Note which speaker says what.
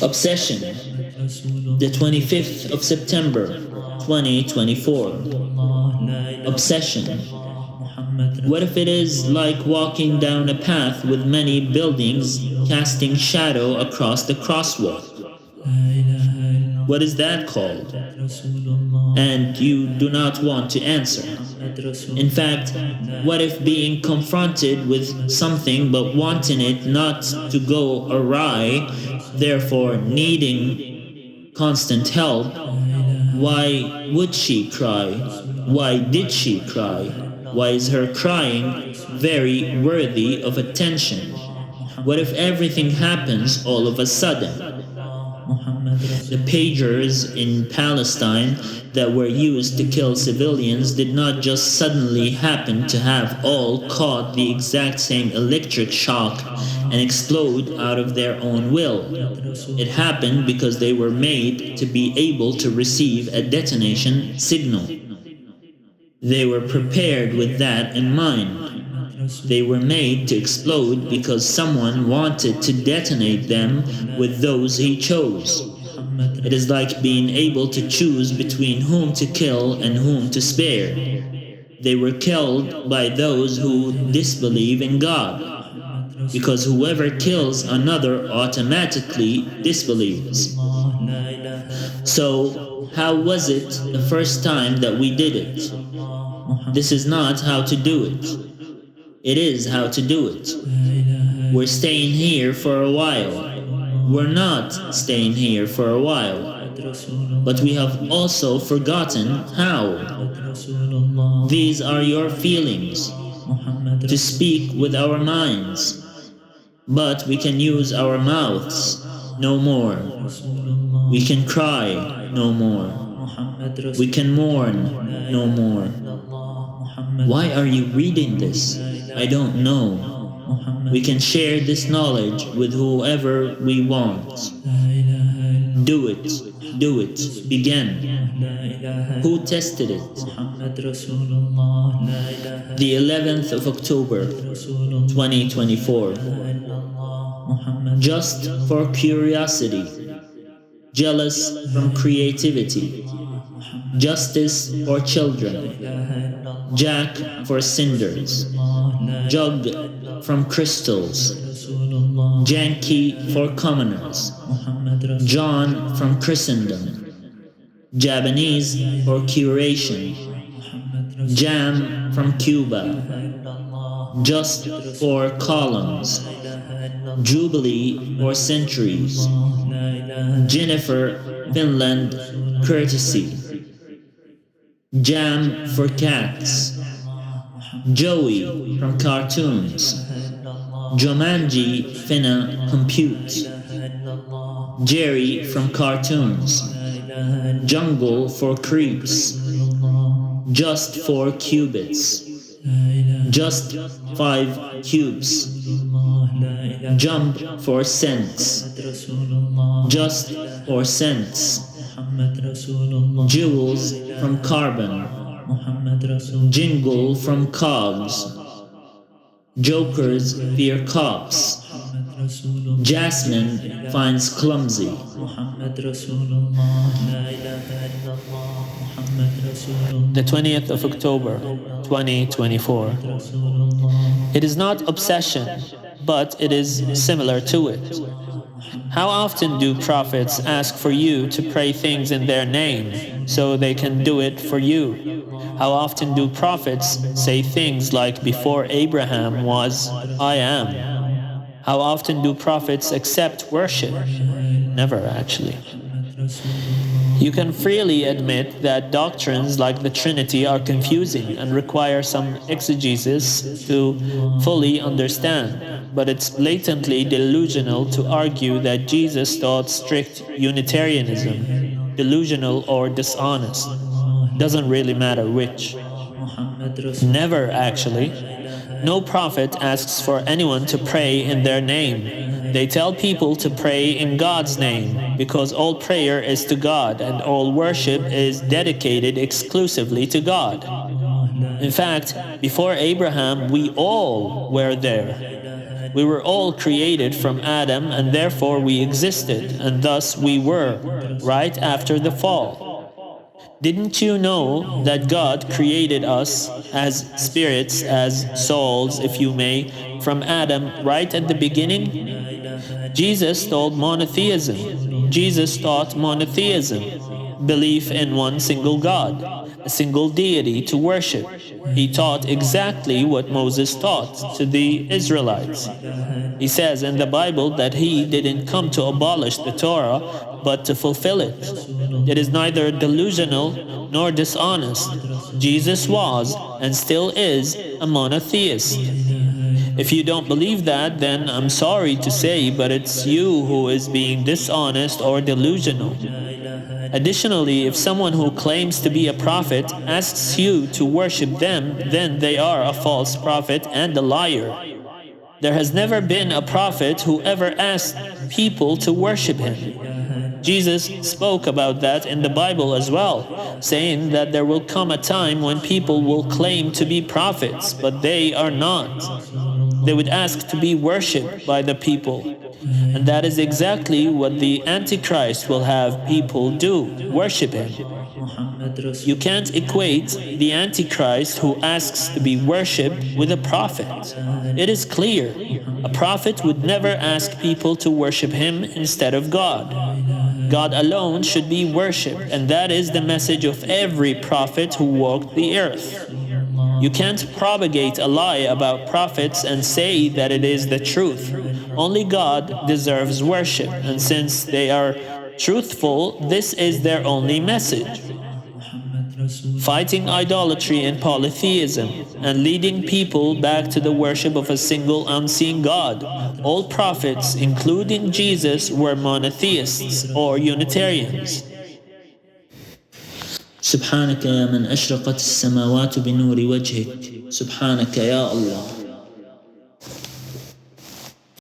Speaker 1: Obsession, the 25th of September, 2024. Obsession. What if it is like walking down a path with many buildings casting shadow across the crosswalk? What is that called? And you do not want to answer. In fact, what if being confronted with something but wanting it not to go awry, therefore needing constant help, why would she cry? Why did she cry? Why is her crying very worthy of attention? What if everything happens all of a sudden? The pagers in Palestine that were used to kill civilians did not just suddenly happen to have all caught the exact same electric shock and explode out of their own will. It happened because they were made to be able to receive a detonation signal. They were prepared with that in mind. They were made to explode because someone wanted to detonate them with those he chose. It is like being able to choose between whom to kill and whom to spare. They were killed by those who disbelieve in God, because whoever kills another automatically disbelieves. So, how was it the first time that we did it? This is not how to do it. It is how to do it. We're staying here for a while. We're not staying here for a while. But we have also forgotten how. These are your feelings. To speak with our minds. But we can use our mouths no more. We can cry no more. We can mourn no more. Why are you reading this? I don't know. We can share this knowledge with whoever we want. Do it. Do it. Begin. Who tested it? The 11th of October, 2024. Just for curiosity. Jealous from creativity. Justice for children. Jack for cinders. Jug from crystals. Janky for commoners. John from Christendom. Japanese for curation. Jam from Cuba. Just for columns. Jubilee for centuries. Jennifer, Finland, courtesy. Jam for cats. Joey from cartoons. Jumanji finna compute. Jerry from cartoons. Jungle for creeps. Just for qubits. Just 5 cubes. Jump for cents. Just for cents. Jewels from carbon. Jingle from cogs. Jokers fear cops. Jasmine finds clumsy. The 20th of October, 2024. It is not obsession, but it is similar to it. How often do prophets ask for you to pray things in their name so they can do it for you? How often do prophets say things like, before Abraham was, I am? How often do prophets accept worship? Never, actually. You can freely admit that doctrines like the Trinity are confusing and require some exegesis to fully understand, but it's blatantly delusional to argue that Jesus taught strict Unitarianism, delusional or dishonest. Doesn't really matter which. Never, actually. No prophet asks for anyone to pray in their name. They tell people to pray in God's name, because all prayer is to God and all worship is dedicated exclusively to God. In fact, before Abraham, we all were there. We were all created from Adam, and therefore we existed, and thus we were, right after the fall. Didn't you know that God created us as spirits, as souls, if you may, from Adam right at the beginning? Jesus taught monotheism. Jesus taught monotheism, belief in one single God, a single deity to worship. He taught exactly what Moses taught to the Israelites. He says in the Bible that he didn't come to abolish the Torah, but to fulfill it. It is neither delusional nor dishonest. Jesus was and still is a monotheist. If you don't believe that, then I'm sorry to say, but it's you who is being dishonest or delusional. Additionally, if someone who claims to be a prophet asks you to worship them, then they are a false prophet and a liar. There has never been a prophet who ever asked people to worship him. Jesus spoke about that in the Bible as well, saying that there will come a time when people will claim to be prophets, but they are not. They would ask to be worshipped by the people. And that is exactly what the Antichrist will have people do, worship him. You can't equate the Antichrist who asks to be worshipped with a prophet. It is clear. A prophet would never ask people to worship him instead of God. God alone should be worshipped, and that is the message of every prophet who walked the earth. You can't propagate a lie about prophets and say that it is the truth. Only God deserves worship, and since they are truthful, this is their only message. Fighting idolatry and polytheism, and leading people back to the worship of a single unseen God. All prophets, including Jesus, were monotheists or Unitarians.
Speaker 2: سبحانك يا من أشرقت السماوات بنور وجهك. سبحانك يا الله.